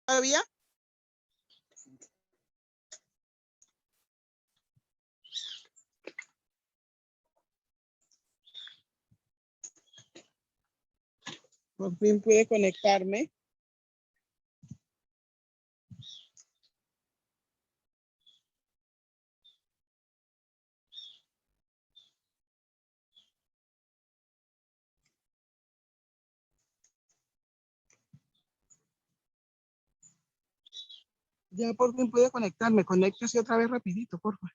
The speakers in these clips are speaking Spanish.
todavía? Por fin pude conectarme. Ya por fin pude conectarme. Conéctese otra vez rapidito, por favor.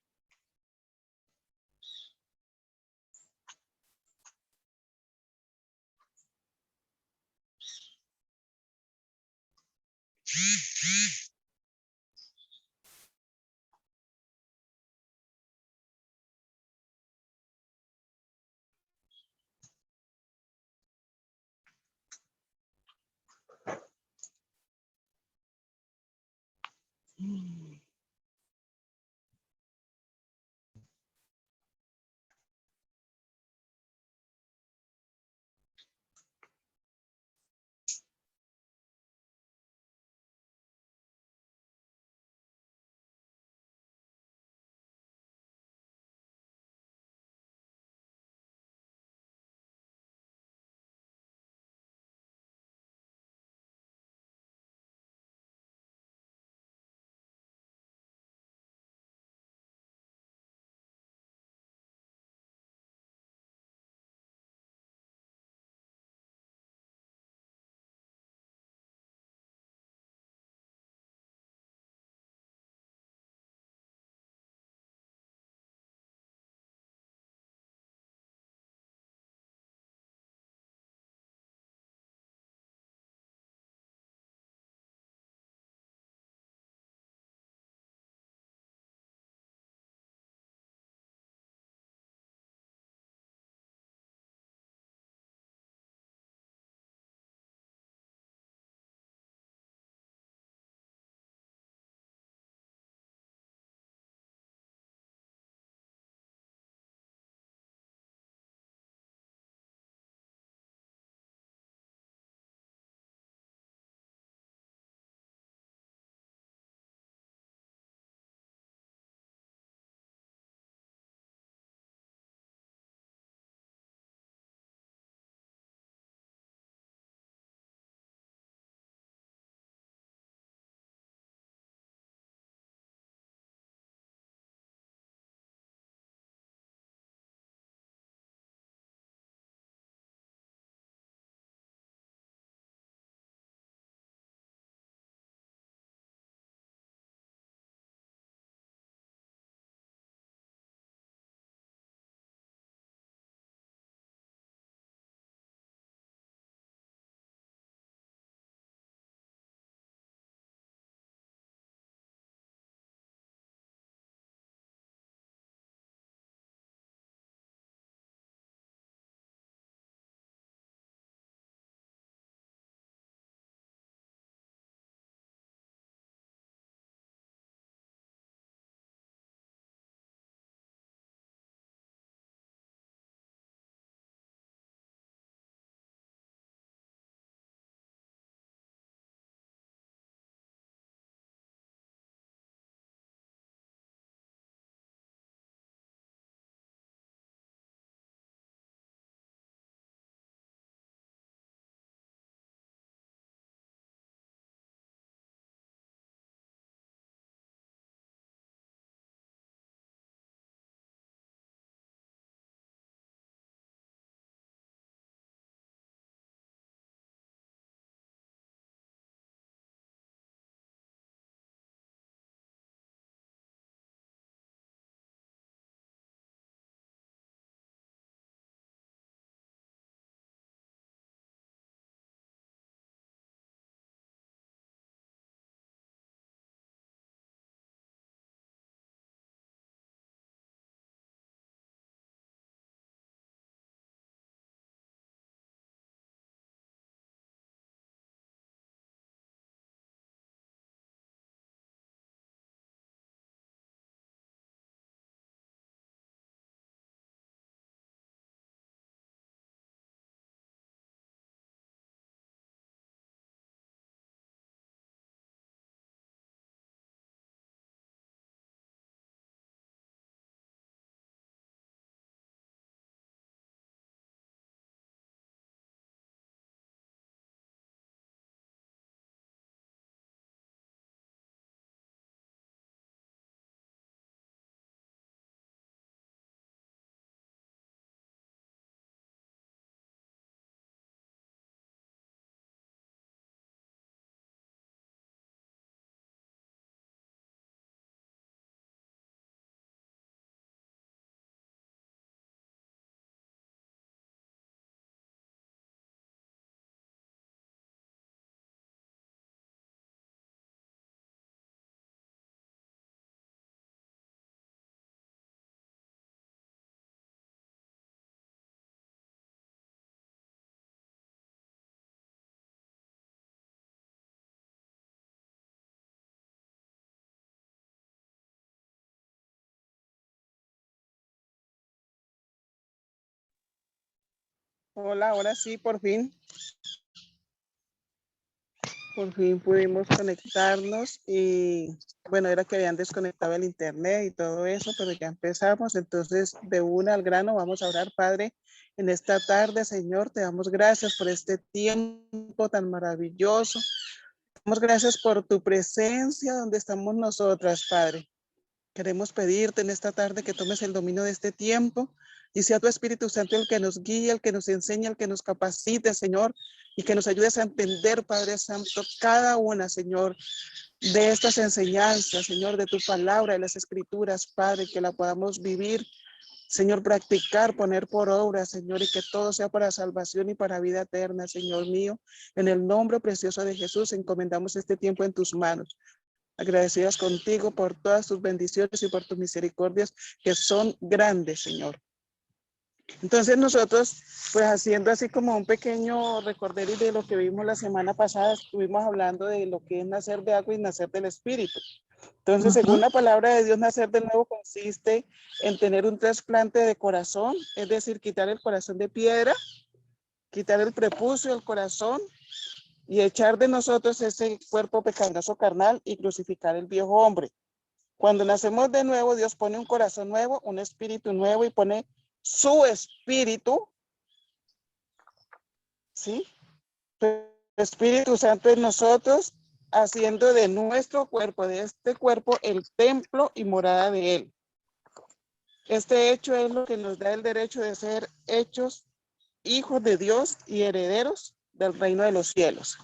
Hola, ahora sí, por fin. Por fin pudimos conectarnos y bueno, era que habían desconectado el internet y todo eso, pero ya empezamos. Entonces, de una al grano, vamos a orar, Padre, en esta tarde, Señor. Te damos gracias por este tiempo tan maravilloso. Damos gracias por tu presencia donde estamos nosotras, Padre. Queremos pedirte en esta tarde que tomes el dominio de este tiempo y sea tu Espíritu Santo el que nos guíe, el que nos enseñe, el que nos capacite, Señor, y que nos ayudes a entender, Padre Santo, cada una, Señor, de estas enseñanzas, Señor, de tu palabra, de las Escrituras, Padre, que la podamos vivir, Señor, practicar, poner por obra, Señor, y que todo sea para salvación y para vida eterna, Señor mío. En el nombre precioso de Jesús, encomendamos este tiempo en tus manos. Agradecidas contigo por todas tus bendiciones y por tus misericordias que son grandes, Señor. Entonces nosotros, pues haciendo así como un pequeño recorderis de lo que vimos la semana pasada, estuvimos hablando de lo que es nacer de agua y nacer del Espíritu. Entonces, según la palabra de Dios, nacer de nuevo consiste en tener un trasplante de corazón, es decir, quitar el corazón de piedra, quitar el prepucio del corazón y echar de nosotros ese cuerpo pecaminoso carnal y crucificar el viejo hombre. Cuando nacemos de nuevo, Dios pone un corazón nuevo, un espíritu nuevo y pone su espíritu, ¿sí? El Espíritu Santo en nosotros, haciendo de nuestro cuerpo, de este cuerpo, el templo y morada de Él. Este hecho es lo que nos da el derecho de ser hechos hijos de Dios y herederos del reino de los cielos.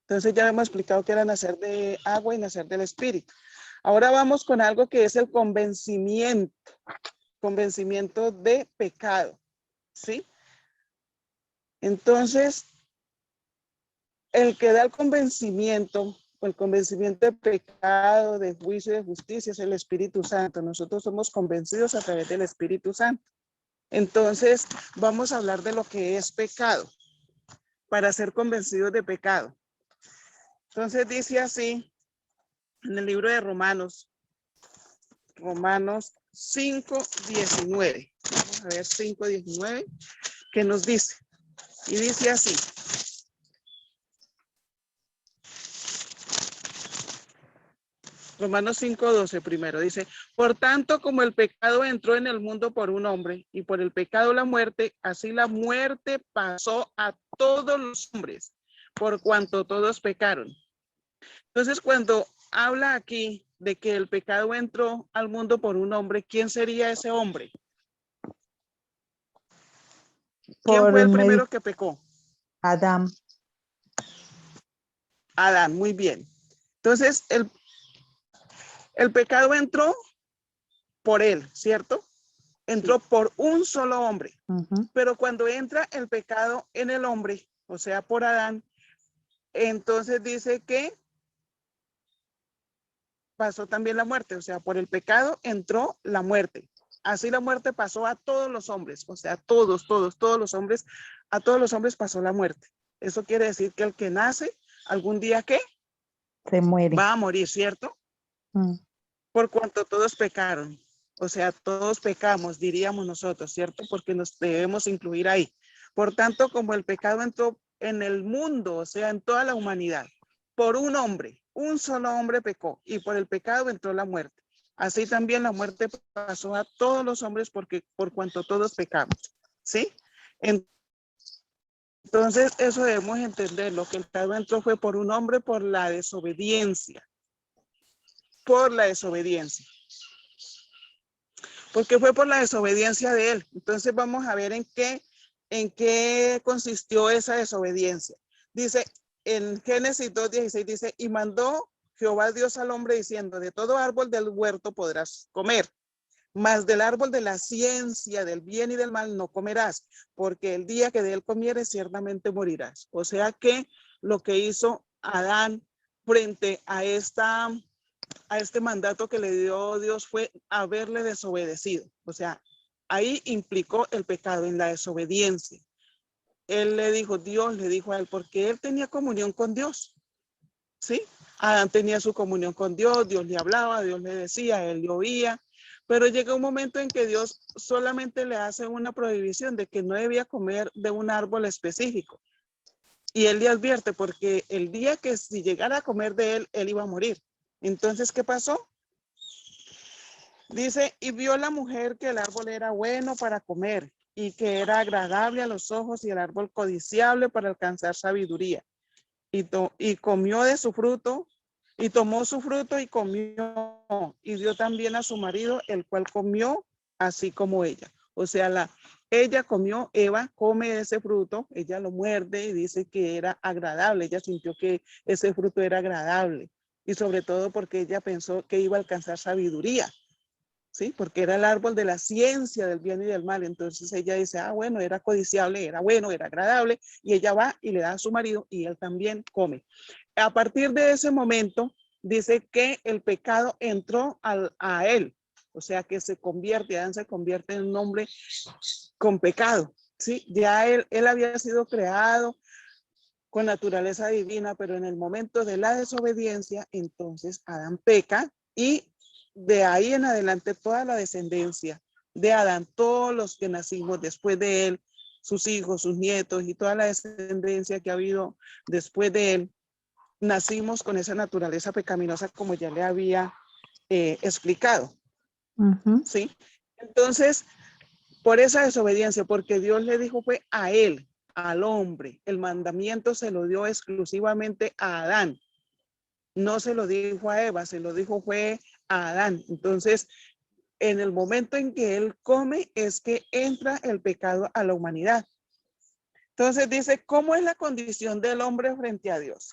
Entonces ya hemos explicado que era nacer de agua y nacer del Espíritu. Ahora vamos con algo que es el convencimiento de pecado, ¿sí? Entonces, el que da el convencimiento de pecado, de juicio y de justicia es el Espíritu Santo. Nosotros somos convencidos a través del Espíritu Santo. Entonces, vamos a hablar de lo que es pecado, para ser convencidos de pecado. Entonces, dice así, en el libro de Romanos 5:19. Vamos a ver 5:19, ¿qué nos dice? Y dice así. Romanos 5:12 primero dice, por tanto, como el pecado entró en el mundo por un hombre y por el pecado la muerte, así la muerte pasó a todos los hombres, por cuanto todos pecaron. Entonces, cuando habla aquí de que el pecado entró al mundo por un hombre, ¿quién sería ese hombre? ¿Quién fue el primero que pecó? Adán. Adán, muy bien. Entonces, el pecado entró por él, ¿cierto? Entró por un solo hombre. Pero cuando entra el pecado en el hombre, o sea, por Adán, entonces dice que pasó también la muerte, o sea, por el pecado entró la muerte. Así la muerte pasó a todos los hombres, o sea, todos los hombres, a todos los hombres pasó la muerte. Eso quiere decir que el que nace, algún día, ¿qué? Se muere. Va a morir, ¿cierto? Por cuanto todos pecaron. O sea, todos pecamos, diríamos nosotros, ¿cierto? Porque nos debemos incluir ahí. Por tanto, como el pecado entró en el mundo, o sea, en toda la humanidad, por un hombre, un solo hombre pecó y por el pecado entró la muerte. Así también la muerte pasó a todos los hombres porque por cuanto todos pecamos, ¿sí? Entonces, eso debemos entender. Lo que el pecado entró fue por un hombre por la desobediencia. Por la desobediencia. Porque fue por la desobediencia de él. Entonces vamos a ver en qué consistió esa desobediencia. Dice en Génesis 2:16, dice, y mandó Jehová Dios al hombre diciendo, de todo árbol del huerto podrás comer, mas del árbol de la ciencia del bien y del mal no comerás, porque el día que de él comieres ciertamente morirás. O sea que lo que hizo Adán frente a este mandato que le dio Dios fue haberle desobedecido. O sea, ahí implicó el pecado en la desobediencia. Él le dijo, Dios le dijo a él, porque él tenía comunión con Dios, ¿sí? Adán tenía su comunión con Dios, Dios le hablaba, Dios le decía, él le oía, Pero llega un momento en que Dios solamente le hace una prohibición de que no debía comer de un árbol específico. Y él le advierte porque el día que si llegara a comer de él, él iba a morir. Entonces, ¿qué pasó? Dice, y vio la mujer que el árbol era bueno para comer y que era agradable a los ojos y el árbol codiciable para alcanzar sabiduría. Y comió de su fruto y tomó su fruto y comió y dio también a su marido, el cual comió así como ella. O sea, ella comió, Eva come ese fruto, ella lo muerde y dice que era agradable. Ella sintió que ese fruto era agradable y sobre todo porque ella pensó que iba a alcanzar sabiduría. ¿Sí? Porque era el árbol de la ciencia del bien y del mal. Entonces ella dice, ah, bueno, era codiciable, era bueno, era agradable, y ella va y le da a su marido y él también come. A partir de ese momento, dice que el pecado entró a él, o sea que se convierte, Adán se convierte en un hombre con pecado, ¿sí? Ya él había sido creado con naturaleza divina, pero en el momento de la desobediencia, entonces Adán peca y de ahí en adelante toda la descendencia de Adán, todos los que nacimos después de él, sus hijos, sus nietos y toda la descendencia que ha habido después de él, nacimos con esa naturaleza pecaminosa como ya le había explicado. ¿Sí? Entonces, por esa desobediencia, porque Dios le dijo fue a él, al hombre, el mandamiento se lo dio exclusivamente a Adán. No se lo dijo a Eva, se lo dijo fue a Adán. Entonces, en el momento en que él come es que entra el pecado a la humanidad. Entonces dice, ¿cómo es la condición del hombre frente a Dios?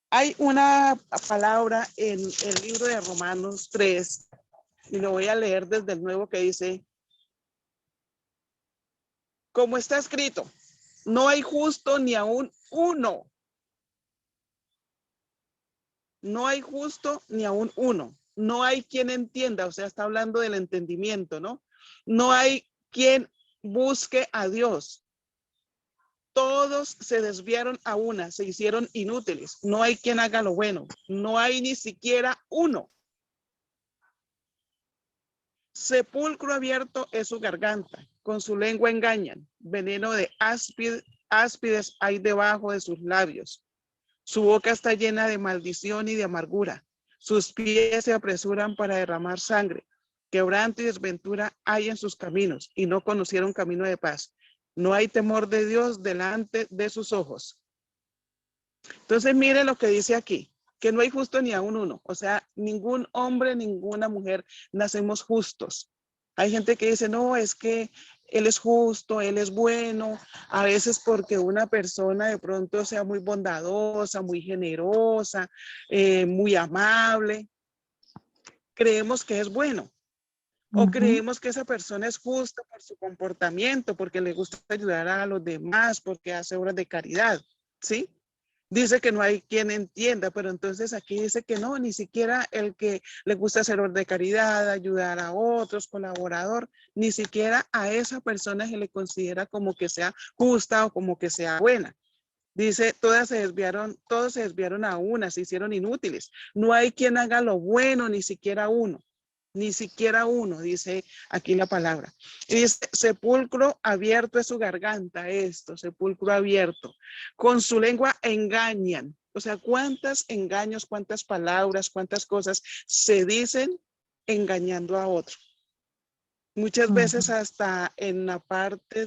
Hay una palabra en el libro de Romanos 3, y lo voy a leer desde el nuevo, que dice, como está escrito, no hay justo ni aún uno. No hay justo ni aún uno. No hay quien entienda, o sea, está hablando del entendimiento, ¿no? No hay quien busque a Dios. Todos se desviaron a una, se hicieron inútiles. No hay quien haga lo bueno. No hay ni siquiera uno. Sepulcro abierto es su garganta. Con su lengua engañan. Veneno de áspides hay debajo de sus labios. Su boca está llena de maldición y de amargura. Sus pies se apresuran para derramar sangre. Quebranto y desventura hay en sus caminos y no conocieron camino de paz. No hay temor de Dios delante de sus ojos. Entonces mire lo que dice aquí, que no hay justo ni aún uno. O sea, ningún hombre, ninguna mujer nacemos justos. Hay gente que dice, no, es que él es justo, él es bueno, a veces porque una persona de pronto sea muy bondadosa, muy generosa, muy amable, creemos que es bueno. O creemos que esa persona es justa por su comportamiento, porque le gusta ayudar a los demás, porque hace obras de caridad, ¿sí? Dice que no hay quien entienda, pero entonces aquí dice que no, ni siquiera el que le gusta hacer obras de caridad, ayudar a otros, colaborador, ni siquiera a esa persona se le considera como que sea justa o como que sea buena. Dice, todos se desviaron a una, se hicieron inútiles. No hay quien haga lo bueno, ni siquiera uno. Ni siquiera uno, dice aquí la palabra. Y dice, sepulcro abierto es su garganta, sepulcro abierto. Con su lengua engañan. O sea, cuántos engaños, cuántas palabras, cuántas cosas se dicen engañando a otro. Muchas veces hasta en la parte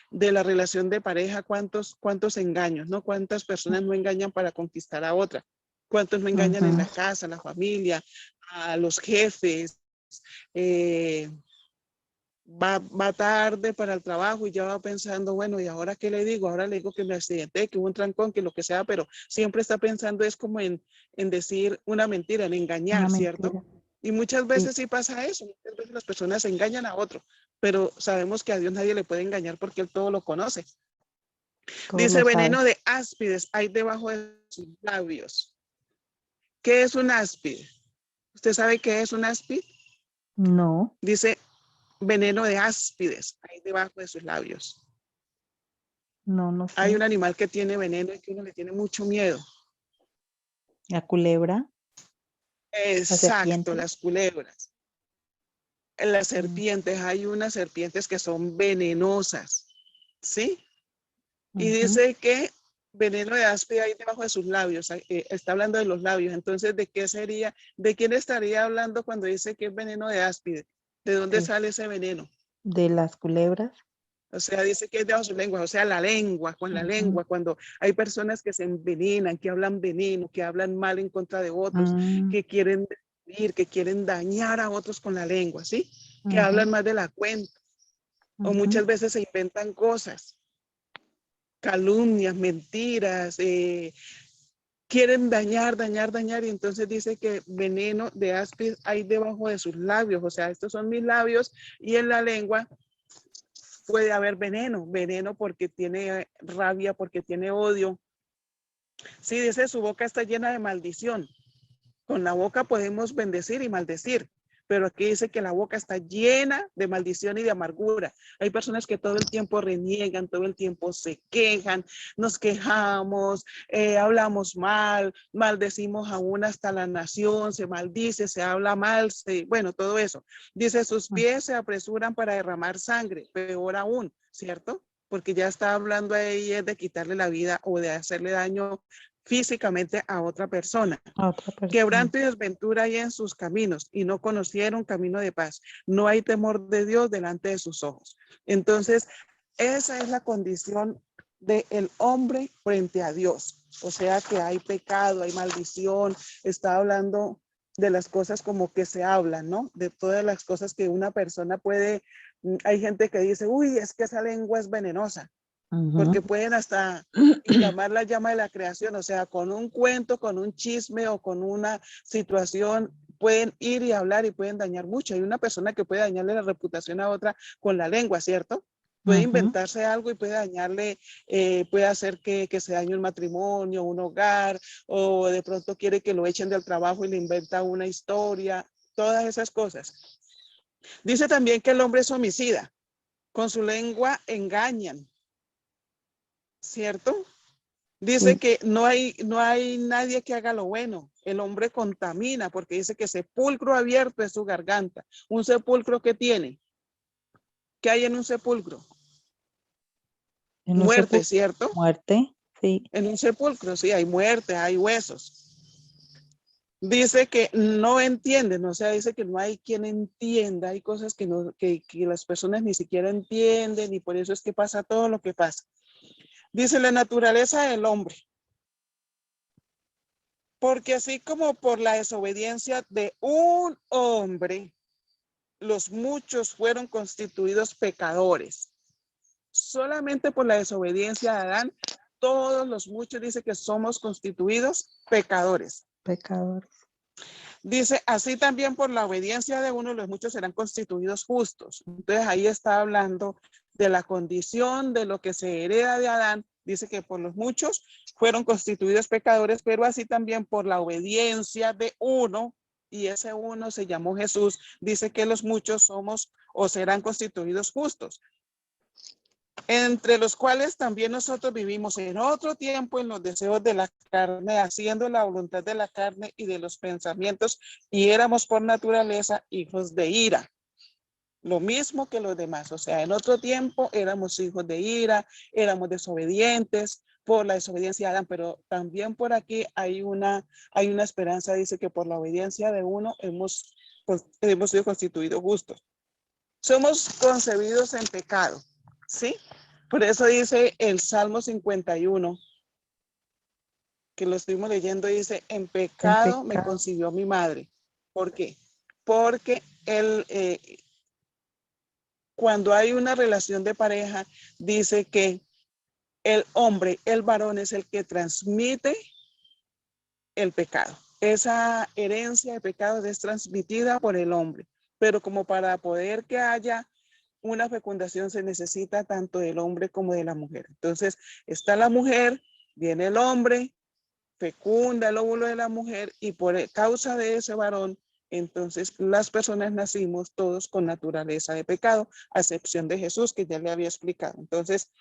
de la relación de pareja, cuántos engaños, ¿no? Cuántas personas no engañan para conquistar a otra. Cuántos no engañan en la casa, la familia, a los jefes. Va tarde para el trabajo y ya va pensando, bueno, ¿y ahora qué le digo? Ahora le digo que me accidenté, que hubo un trancón, que lo que sea, pero siempre está pensando es como en decir una mentira, en engañar, ¿cierto? Y muchas veces sí pasa eso, muchas veces las personas engañan a otro, pero sabemos que a Dios nadie le puede engañar porque Él todo lo conoce. Dice, veneno de áspides hay debajo de sus labios. ¿Qué es un áspide? ¿Usted sabe qué es un áspide? No. Dice, veneno de áspides hay debajo de sus labios. No, no sé. Hay un animal que tiene veneno y que uno le tiene mucho miedo. La culebra. Exacto, las culebras. las serpientes, hay unas serpientes que son venenosas, ¿sí? Y dice que veneno de áspide hay debajo de sus labios, está hablando de los labios. Entonces, ¿de qué sería? ¿De quién estaría hablando cuando dice que es veneno de áspide? ¿De dónde sale ese veneno? De las culebras. O sea, dice que es debajo de su lengua, o sea, la lengua, con la lengua, cuando hay personas que se envenenan, que hablan veneno, que hablan mal en contra de otros, que quieren destruir, que quieren dañar a otros con la lengua, ¿sí? Que hablan más de la cuenta, o muchas veces se inventan cosas, calumnias, mentiras, quieren dañar, y entonces dice que veneno de áspid hay debajo de sus labios, o sea, estos son mis labios, y en la lengua puede haber veneno, veneno porque tiene rabia, porque tiene odio. Sí, dice, su boca está llena de maldición. Con la boca podemos bendecir y maldecir, pero aquí dice que la boca está llena de maldición y de amargura. Hay personas que todo el tiempo reniegan, todo el tiempo se quejan, nos quejamos, hablamos mal, maldecimos aún hasta la nación, se maldice, se habla mal, bueno, todo eso. Dice, sus pies se apresuran para derramar sangre, peor aún, ¿cierto? Porque ya está hablando ahí de quitarle la vida o de hacerle daño físicamente a otra persona. Quebranto y desventura hay en sus caminos y no conocieron camino de paz. No hay temor de Dios delante de sus ojos. Entonces, esa es la condición del hombre frente a Dios. O sea que hay pecado, hay maldición. Está hablando de las cosas como que se hablan, ¿no? De todas las cosas que una persona puede. Hay gente que dice, uy, es que esa lengua es venenosa. Porque pueden hasta inflamar la llama de la creación, o sea, con un cuento, con un chisme o con una situación, pueden ir y hablar y pueden dañar mucho. Hay una persona que puede dañarle la reputación a otra con la lengua, ¿cierto? Puede inventarse algo y puede dañarle, puede hacer que se dañe un matrimonio, un hogar, o de pronto quiere que lo echen del trabajo y le inventa una historia, todas esas cosas. Dice también que el hombre es homicida, con su lengua engañan, ¿cierto? Dice que no hay nadie que haga lo bueno. El hombre contamina porque dice que sepulcro abierto es su garganta. Un sepulcro que tiene. ¿Qué hay en un sepulcro? Muerte, ¿cierto? Muerte, sí. En un sepulcro, sí, hay muerte, hay huesos. Dice que no entienden, o sea, dice que no hay quien entienda, hay cosas que las personas ni siquiera entienden y por eso es que pasa todo lo que pasa. Dice la naturaleza del hombre. Porque así como por la desobediencia de un hombre, los muchos fueron constituidos pecadores. Solamente por la desobediencia de Adán, todos los muchos dice que somos constituidos pecadores. Pecadores. Dice, así también por la obediencia de uno, los muchos serán constituidos justos. Entonces ahí está hablando de la condición de lo que se hereda de Adán. Dice que por los muchos fueron constituidos pecadores, pero así también por la obediencia de uno, y ese uno se llamó Jesús, dice que los muchos somos o serán constituidos justos, entre los cuales también nosotros vivimos en otro tiempo en los deseos de la carne, haciendo la voluntad de la carne y de los pensamientos, y éramos por naturaleza hijos de ira. Lo mismo que los demás, o sea, en otro tiempo éramos hijos de ira, éramos desobedientes por la desobediencia de Adán, pero también por aquí hay una esperanza, dice que por la obediencia de uno hemos sido constituidos justos. Somos concebidos en pecado, ¿sí? Por eso dice el Salmo 51, que lo estuvimos leyendo, dice, en pecado me concibió mi madre. ¿Por qué? Porque cuando hay una relación de pareja, dice que el hombre, el varón, es el que transmite el pecado. Esa herencia de pecado es transmitida por el hombre, pero como para poder que haya una fecundación se necesita tanto del hombre como de la mujer. Entonces, está la mujer, viene el hombre, fecunda el óvulo de la mujer y por causa de ese varón, entonces las personas nacimos todos con naturaleza de pecado, a excepción de Jesús, que ya le había explicado. Entonces,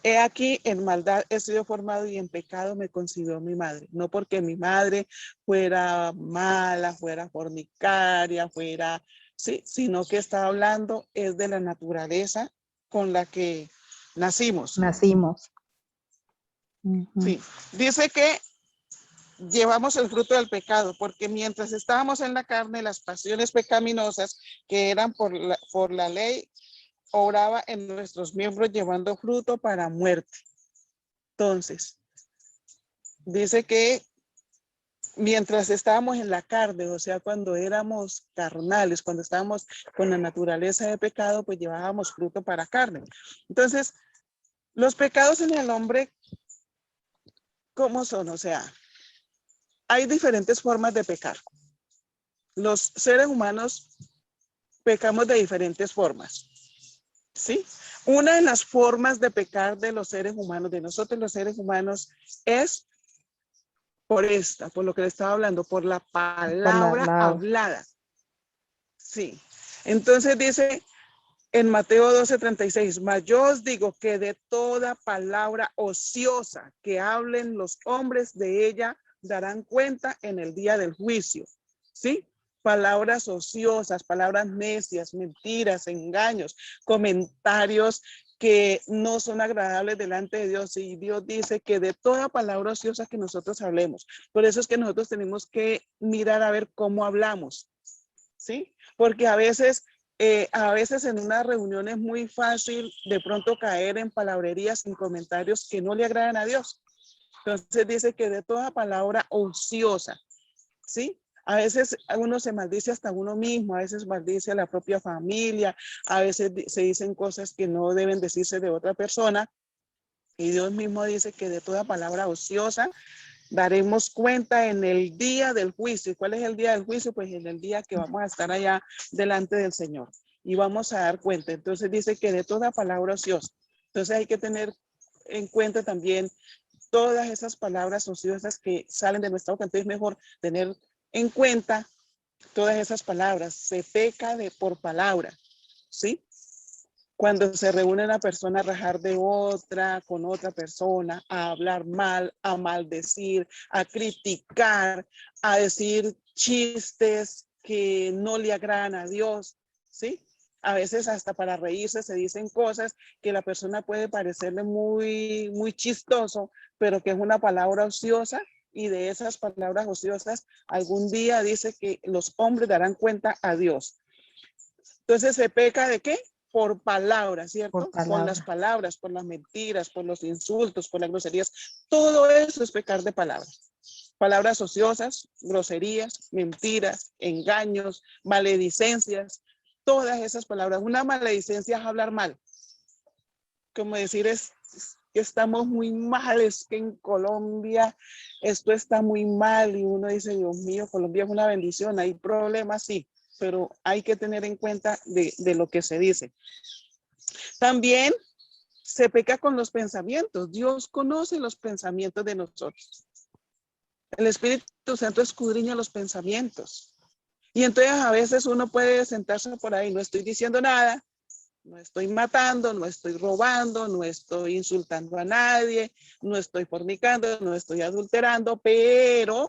he aquí, en maldad he sido formado y en pecado me concibió mi madre. No porque mi madre fuera mala, fuera fornicaria, fuera ¿sí? Sino que está hablando es de la naturaleza con la que nacimos. Nacimos. Sí. Dice que llevamos el fruto del pecado, porque mientras estábamos en la carne, las pasiones pecaminosas que eran por la ley, obraba en nuestros miembros llevando fruto para muerte. Entonces, dice que mientras estábamos en la carne, o sea, cuando éramos carnales, cuando estábamos con la naturaleza de pecado, pues llevábamos fruto para carne. Entonces, los pecados en el hombre, ¿cómo son? O sea, hay diferentes formas de pecar. Los seres humanos pecamos de diferentes formas, ¿sí? Una de las formas de pecar de los seres humanos, de nosotros los seres humanos, es por lo que le estaba hablando, por la palabra hablada. Sí. Entonces dice en Mateo 12:36, mas yo os digo que de toda palabra ociosa que hablen los hombres de ella, darán cuenta en el día del juicio. ¿Sí? Palabras ociosas, palabras necias, mentiras, engaños, comentarios que no son agradables delante de Dios. Y Dios dice que de toda palabra ociosa que nosotros hablemos. Por eso es que nosotros tenemos que mirar a ver cómo hablamos. ¿Sí? Porque a veces en una reunión es muy fácil de pronto caer en palabrerías, en comentarios que no le agradan a Dios. Entonces dice que de toda palabra ociosa, ¿sí? A veces uno se maldice hasta uno mismo, a veces maldice a la propia familia, a veces se dicen cosas que no deben decirse de otra persona. Y Dios mismo dice que de toda palabra ociosa daremos cuenta en el día del juicio. ¿Cuál es el día del juicio? Pues en el día que vamos a estar allá delante del Señor y vamos a dar cuenta. Entonces dice que de toda palabra ociosa. Entonces hay que tener en cuenta también todas esas palabras ociosas que salen de nuestra boca. Entonces es mejor tener en cuenta todas esas palabras. Se peca por palabra, ¿sí? Cuando se reúne una persona a rajar de otra, con otra persona, a hablar mal, a maldecir, a criticar, a decir chistes que no le agradan a Dios, ¿sí? A veces hasta para reírse se dicen cosas que la persona puede parecerle muy, muy chistoso, pero que es una palabra ociosa, y de esas palabras ociosas algún día dice que los hombres darán cuenta a Dios. Entonces se peca ¿de qué? Por palabras, ¿cierto? Por palabra. Por las palabras, por las mentiras, por los insultos, por las groserías. Todo eso es pecar de palabras. Palabras ociosas, groserías, mentiras, engaños, maledicencias, todas esas palabras. Una maledicencia es hablar mal. Como decir es que estamos muy mal, es que en Colombia esto está muy mal y uno dice, Dios mío, Colombia es una bendición, hay problemas, sí, pero hay que tener en cuenta de lo que se dice. También se peca con los pensamientos. Dios conoce los pensamientos de nosotros. El Espíritu Santo escudriña los pensamientos. Y entonces a veces uno puede sentarse por ahí, no estoy diciendo nada, no estoy matando, no estoy robando, no estoy insultando a nadie, no estoy fornicando, no estoy adulterando, pero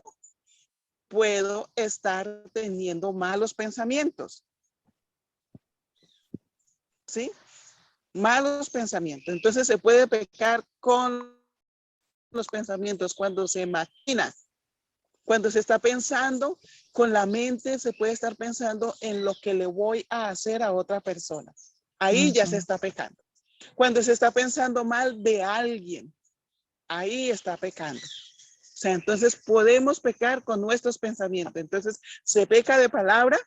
puedo estar teniendo malos pensamientos. ¿Sí? Malos pensamientos. Entonces se puede pecar con los pensamientos cuando se imagina. Cuando se está pensando, con la mente se puede estar pensando en lo que le voy a hacer a otra persona. Ahí ya se está pecando. Cuando se está pensando mal de alguien, ahí está pecando. O sea, entonces podemos pecar con nuestros pensamientos. Entonces, se peca de palabra,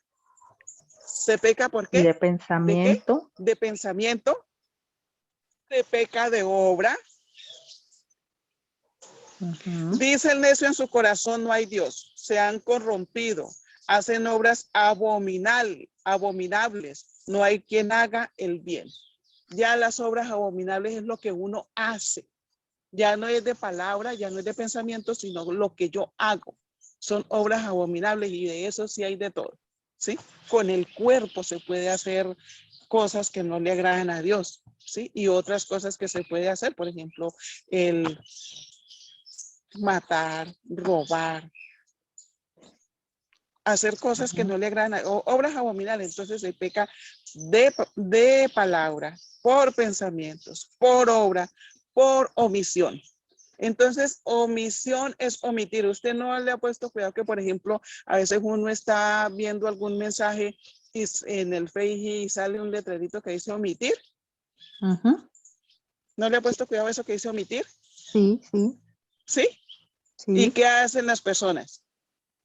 se peca ¿por qué? Y de pensamiento. ¿De qué? De pensamiento, se peca de obra. Dice el necio en su corazón, no hay Dios. Se han corrompido, hacen obras abominables. No hay quien haga el bien. Ya las obras abominables es lo que uno hace. Ya no es de palabra, ya no es de pensamiento, sino lo que yo hago. Son obras abominables y de eso sí hay de todo. ¿Sí? Con el cuerpo se puede hacer cosas que no le agradan a Dios. ¿Sí? Y otras cosas que se puede hacer, por ejemplo, el matar, robar, hacer cosas que Ujú. no le agradan, o obras abominables. Entonces se peca de palabra, por pensamientos, por obra, por omisión. Entonces, omisión es omitir. Usted no le ha puesto cuidado que, por ejemplo, a veces uno está viendo algún mensaje en el Facebook y sale un letrerito que dice omitir. Ujú. ¿No le ha puesto cuidado a eso que dice omitir? Sí, sí, ¿Sí? ¿Y sí. qué hacen las personas?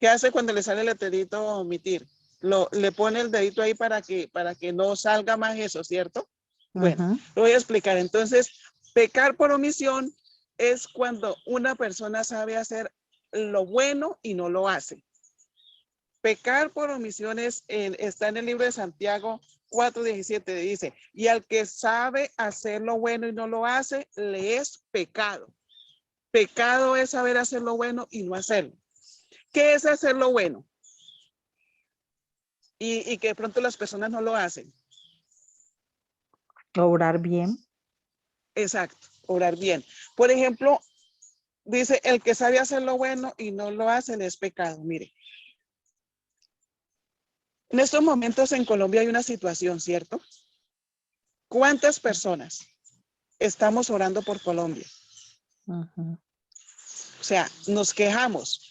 ¿Qué hace cuando le sale el letrerito omitir? Le pone el dedito ahí para que no salga más eso, ¿cierto? Bueno, Ujú. lo voy a explicar. Entonces, pecar por omisión es cuando una persona sabe hacer lo bueno y no lo hace. Pecar por omisión está en el libro de Santiago 4:17, dice, y al que sabe hacer lo bueno y no lo hace, le es pecado. Pecado es saber hacer lo bueno y no hacerlo. ¿Qué es hacer lo bueno? Y que de pronto las personas no lo hacen. Obrar bien. Exacto, obrar bien. Por ejemplo, dice, el que sabe hacer lo bueno y no lo hace, le es pecado. Mire, en estos momentos en Colombia hay una situación, ¿cierto? ¿Cuántas personas estamos orando por Colombia? Ujú. O sea, nos quejamos,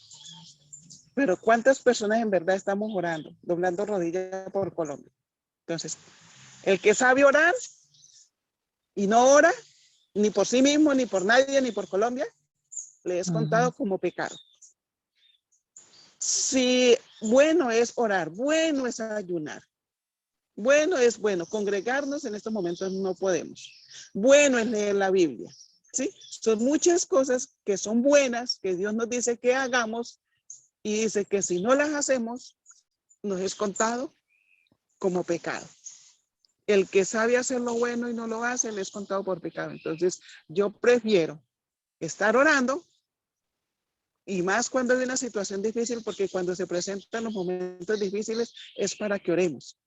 pero ¿cuántas personas en verdad estamos orando, doblando rodillas por Colombia? Entonces, el que sabe orar y no ora, ni por sí mismo, ni por nadie, ni por Colombia, le es contado Ujú. como pecado. Si bueno es orar, bueno es ayunar, bueno, congregarnos en estos momentos no podemos. Bueno es leer la Biblia, ¿sí? Son muchas cosas que son buenas, que Dios nos dice que hagamos y dice que si no las hacemos, nos es contado como pecado. El que sabe hacer lo bueno y no lo hace, le es contado por pecado. Entonces, yo prefiero estar orando y más cuando hay una situación difícil, porque cuando se presentan los momentos difíciles es para que oremos.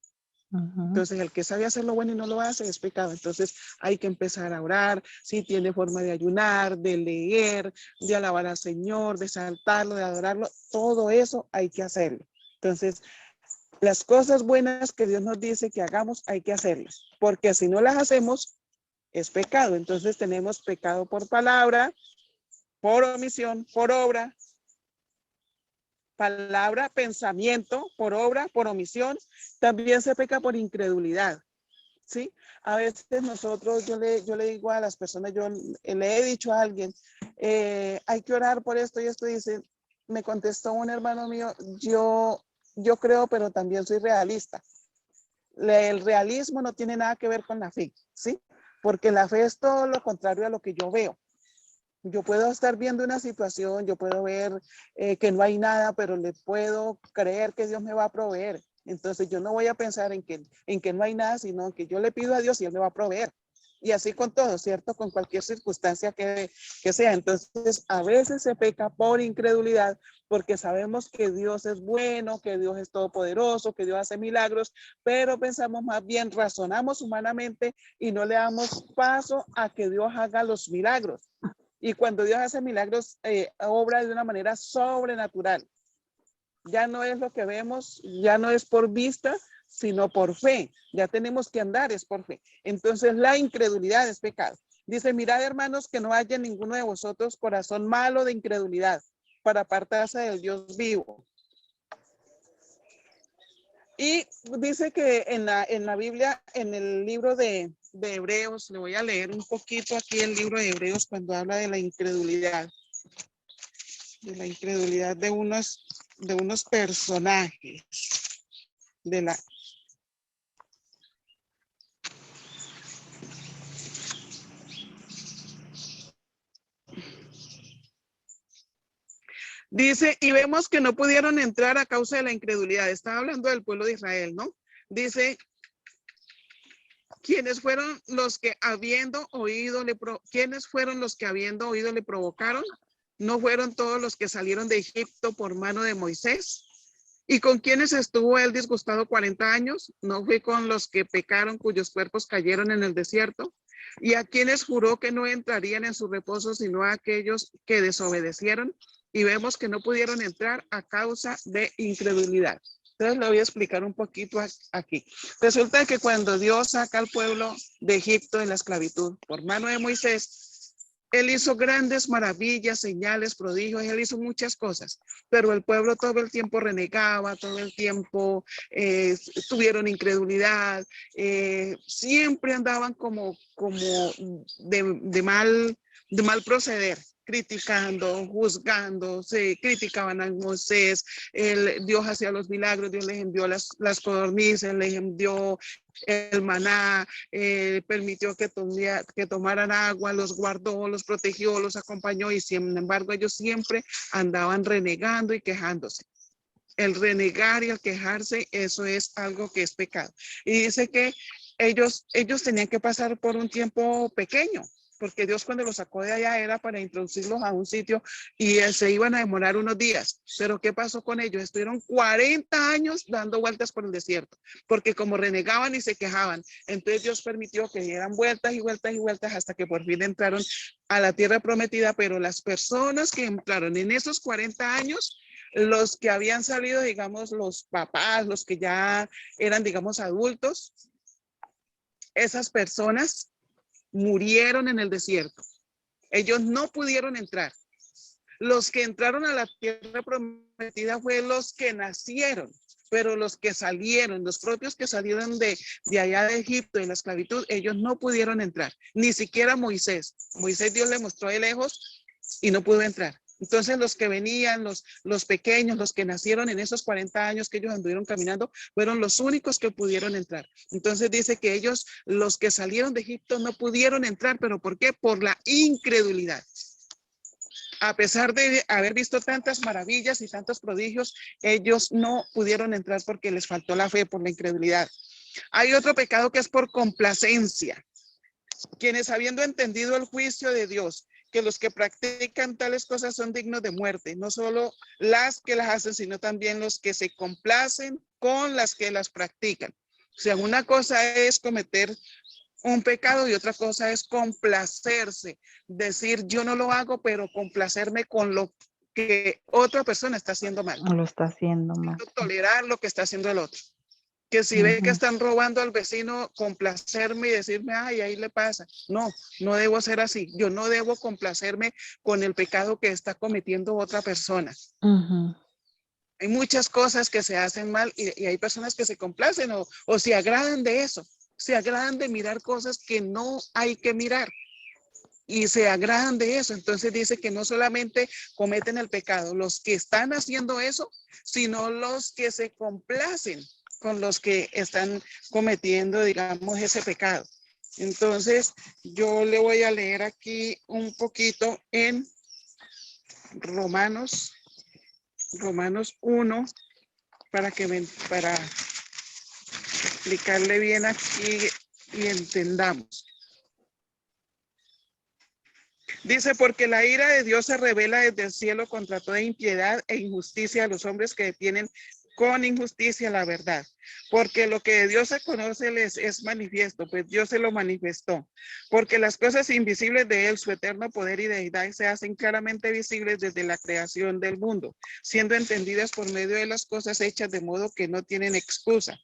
Ujú. Entonces, el que sabe hacer lo bueno y no lo hace es pecado. Entonces, hay que empezar a orar. Si tiene forma de ayunar, de leer, de alabar al Señor, de saltarlo, de adorarlo, todo eso hay que hacerlo. Entonces, las cosas buenas que Dios nos dice que hagamos, hay que hacerlas. Porque si no las hacemos, es pecado. Entonces, tenemos pecado por palabra, por omisión, por obra, palabra, pensamiento, por obra, por omisión. También se peca por incredulidad. ¿Sí? A veces nosotros, yo le digo a las personas, yo le he dicho a alguien, hay que orar por esto y esto, dice, me contestó un hermano mío, yo creo, pero también soy realista. El realismo no tiene nada que ver con la fe, ¿sí? Porque la fe es todo lo contrario a lo que yo veo. Yo puedo estar viendo una situación, yo puedo ver que no hay nada, pero le puedo creer que Dios me va a proveer. Entonces yo no voy a pensar en que no hay nada, sino que yo le pido a Dios y Él me va a proveer. Y así con todo, ¿cierto? Con cualquier circunstancia que sea. Entonces, a veces se peca por incredulidad porque sabemos que Dios es bueno, que Dios es todopoderoso, que Dios hace milagros, pero pensamos más bien, razonamos humanamente y no le damos paso a que Dios haga los milagros. Y cuando Dios hace milagros, obra de una manera sobrenatural. Ya no es lo que vemos, ya no es por vista, sino por fe. Ya tenemos que andar, es por fe. Entonces la incredulidad es pecado. Dice, mirad hermanos que no haya ninguno de vosotros corazón malo de incredulidad para apartarse del Dios vivo. Y dice que en la Biblia, en el libro de Hebreos, le voy a leer un poquito aquí el libro de Hebreos cuando habla de la incredulidad de unos personajes de la. Dice, y vemos que no pudieron entrar a causa de la incredulidad. Estaba hablando del pueblo de Israel, ¿no? Dice, ¿quiénes fueron los que habiendo oído le provocaron? ¿No fueron todos los que salieron de Egipto por mano de Moisés? ¿Y con quienes estuvo él disgustado 40 años? ¿No fue con los que pecaron cuyos cuerpos cayeron en el desierto? ¿Y a quienes juró que no entrarían en su reposo sino a aquellos que desobedecieron? y vemos que no pudieron entrar a causa de incredulidad. Entonces le voy a explicar un poquito aquí. Resulta que cuando Dios saca al pueblo de Egipto de la esclavitud por mano de Moisés, él hizo grandes maravillas, señales, prodigios, él hizo muchas cosas, pero el pueblo todo el tiempo renegaba, todo el tiempo tuvieron incredulidad, siempre andaban como de mal proceder, criticando, juzgando, se criticaban a Moisés, Dios hacía los milagros, Dios les envió las codornices, les envió el maná, permitió que tomaran agua, los guardó, los protegió, los acompañó y sin embargo ellos siempre andaban renegando y quejándose. El renegar y el quejarse, eso es algo que es pecado. Y dice que ellos tenían que pasar por un tiempo pequeño, porque Dios cuando los sacó de allá era para introducirlos a un sitio y se iban a demorar unos días. Pero ¿qué pasó con ellos? Estuvieron 40 años dando vueltas por el desierto, porque como renegaban y se quejaban, entonces Dios permitió que dieran vueltas y vueltas y vueltas hasta que por fin entraron a la tierra prometida. Pero las personas que entraron en esos 40 años, los que habían salido, digamos, los papás, los que ya eran, digamos, adultos, esas personas murieron en el desierto. Ellos no pudieron entrar. Los que entraron a la tierra prometida fueron los que nacieron, pero los que salieron, los propios que salieron de allá de Egipto, de la esclavitud, ellos no pudieron entrar. Ni siquiera Moisés. Moisés Dios le mostró de lejos y no pudo entrar. Entonces los que venían, los pequeños, los que nacieron en esos 40 años que ellos anduvieron caminando, fueron los únicos que pudieron entrar. Entonces dice que ellos, los que salieron de Egipto, no pudieron entrar. ¿Pero por qué? Por la incredulidad. A pesar de haber visto tantas maravillas y tantos prodigios, ellos no pudieron entrar porque les faltó la fe, por la incredulidad. Hay otro pecado que es por complacencia. Quienes habiendo entendido el juicio de Dios, que los que practican tales cosas son dignos de muerte, no solo las que las hacen, sino también los que se complacen con las que las practican. O sea, una cosa es cometer un pecado y otra cosa es complacerse, decir yo no lo hago, pero complacerme con lo que otra persona está haciendo mal. Lo está haciendo mal. Tolerar lo que está haciendo el otro. Que si ve que están robando al vecino, complacerme y decirme, ay, ahí le pasa. No, no debo ser así. Yo no debo complacerme con el pecado que está cometiendo otra persona. Hay muchas cosas que se hacen mal y hay personas que se complacen o se agradan de eso. Se agradan de mirar cosas que no hay que mirar. Y se agradan de eso. Entonces dice que no solamente cometen el pecado los que están haciendo eso, sino los que se complacen con los que están cometiendo, digamos, ese pecado. Entonces, yo le voy a leer aquí un poquito en Romanos 1, para explicarle bien aquí y entendamos. Dice, porque la ira de Dios se revela desde el cielo contra toda impiedad e injusticia a los hombres que detienen con injusticia la verdad, porque lo que de Dios se conoce les es manifiesto, pues Dios se lo manifestó, porque las cosas invisibles de él, su eterno poder y deidad, se hacen claramente visibles desde la creación del mundo, siendo entendidas por medio de las cosas hechas, de modo que no tienen excusa,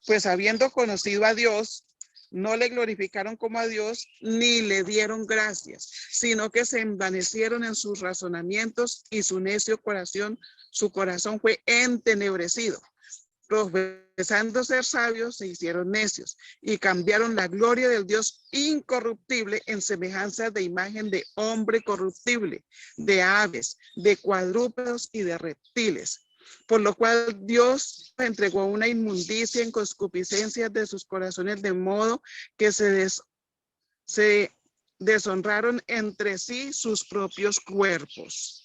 pues habiendo conocido a Dios, no le glorificaron como a Dios, ni le dieron gracias, sino que se envanecieron en sus razonamientos y su necio corazón, su corazón fue entenebrecido. Profesando ser sabios, se hicieron necios y cambiaron la gloria del Dios incorruptible en semejanza de imagen de hombre corruptible, de aves, de cuadrúpedos y de reptiles. Por lo cual Dios entregó una inmundicia en concupiscencias de sus corazones, de modo que se deshonraron entre sí sus propios cuerpos.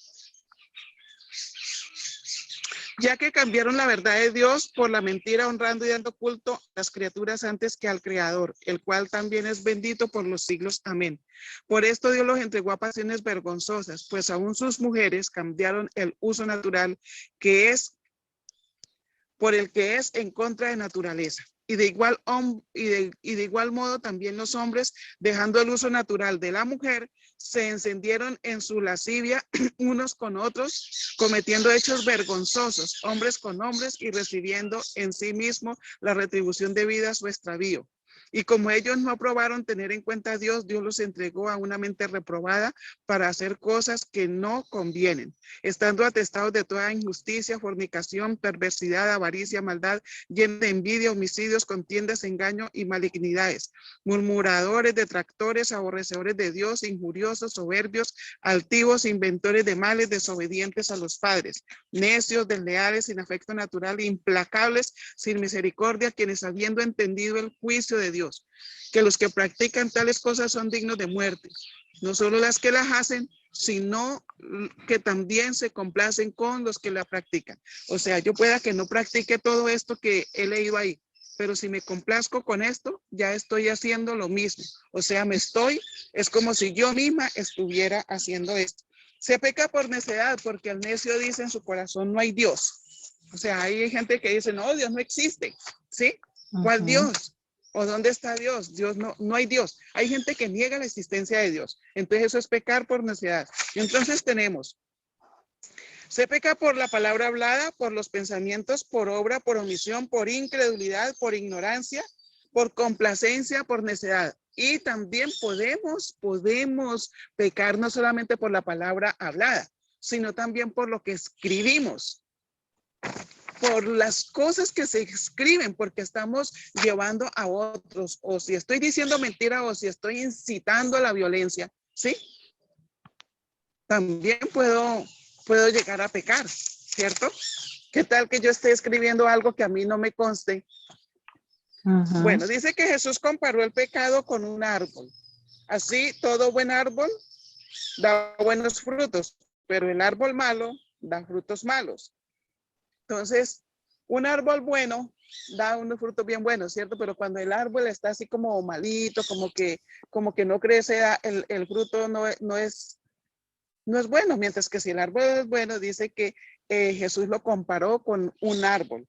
Ya que cambiaron la verdad de Dios por la mentira, honrando y dando culto a las criaturas antes que al Creador, el cual también es bendito por los siglos. Amén. Por esto Dios los entregó a pasiones vergonzosas, pues aún sus mujeres cambiaron el uso natural que es por el que es en contra de naturaleza, Y de igual modo también los hombres, dejando el uso natural de la mujer, se encendieron en su lascivia unos con otros, cometiendo hechos vergonzosos, hombres con hombres, y recibiendo en sí mismo la retribución debida a su extravío. Y como ellos no aprobaron tener en cuenta a Dios, Dios los entregó a una mente reprobada para hacer cosas que no convienen, estando atestados de toda injusticia, fornicación, perversidad, avaricia, maldad, llenos de envidia, homicidios, contiendas, engaño y malignidades, murmuradores, detractores, aborrecedores de Dios, injuriosos, soberbios, altivos, inventores de males, desobedientes a los padres, necios, desleales, sin afecto natural, implacables, sin misericordia, quienes habiendo entendido el juicio de Dios, que los que practican tales cosas son dignos de muerte, no solo las que las hacen, sino que también se complacen con los que la practican. O sea, yo pueda que no practique todo esto que he leído ahí, pero si me complazco con esto, ya estoy haciendo lo mismo. O sea, es como si yo misma estuviera haciendo esto. Se peca por necedad, porque el necio dice en su corazón no hay Dios. O sea, hay gente que dice, no, Dios no existe, ¿sí? ¿Cuál Dios? ¿O dónde está Dios? Dios no hay Dios. Hay gente que niega la existencia de Dios. Entonces eso es pecar por necedad. Y entonces tenemos, se peca por la palabra hablada, por los pensamientos, por obra, por omisión, por incredulidad, por ignorancia, por complacencia, por necedad. Y también podemos pecar no solamente por la palabra hablada, sino también por lo que escribimos, por las cosas que se escriben, porque estamos llevando a otros, o si estoy diciendo mentira, o si estoy incitando a la violencia, ¿sí? También puedo llegar a pecar, ¿cierto? ¿Qué tal que yo esté escribiendo algo que a mí no me conste? Bueno, dice que Jesús comparó el pecado con un árbol. Así, todo buen árbol da buenos frutos, pero el árbol malo da frutos malos. Entonces, un árbol bueno da unos frutos bien buenos, ¿cierto? Pero cuando el árbol está así como malito, como que no crece, el fruto no es bueno. Mientras que si el árbol es bueno, dice que Jesús lo comparó con un árbol.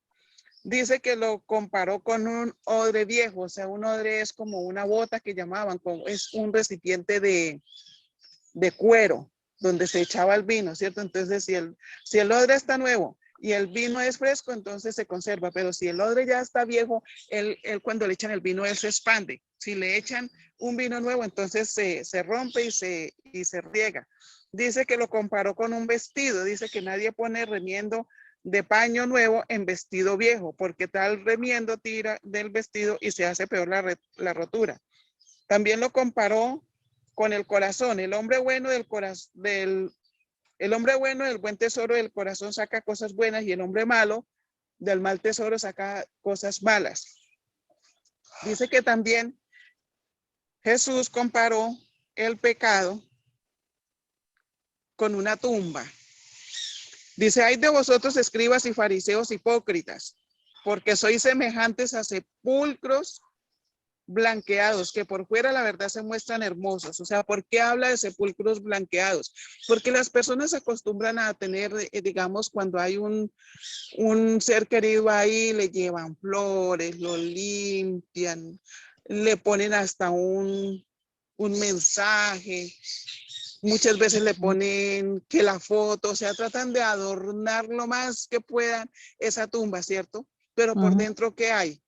Dice que lo comparó con un odre viejo. O sea, un odre es como una bota que llamaban, es un recipiente de cuero donde se echaba el vino, ¿cierto? Entonces, si el odre está nuevo y el vino es fresco, entonces se conserva. Pero si el odre ya está viejo, él cuando le echan el vino, él se expande. Si le echan un vino nuevo, entonces se rompe y se riega. Dice que lo comparó con un vestido. Dice que nadie pone remiendo de paño nuevo en vestido viejo, porque tal remiendo tira del vestido y se hace peor la rotura. También lo comparó con el corazón. El hombre bueno del buen tesoro del corazón saca cosas buenas, y el hombre malo del mal tesoro saca cosas malas. Dice que también Jesús comparó el pecado con una tumba. Dice, ay de vosotros, escribas y fariseos hipócritas, porque sois semejantes a sepulcros blanqueados, que por fuera la verdad se muestran hermosos. O sea, ¿por qué habla de sepulcros blanqueados? Porque las personas se acostumbran a tener, digamos, cuando hay un ser querido ahí, le llevan flores, lo limpian, le ponen hasta un mensaje. Muchas veces le ponen que la foto, o sea, tratan de adornar lo más que puedan esa tumba, ¿cierto? Pero por dentro, ¿qué hay?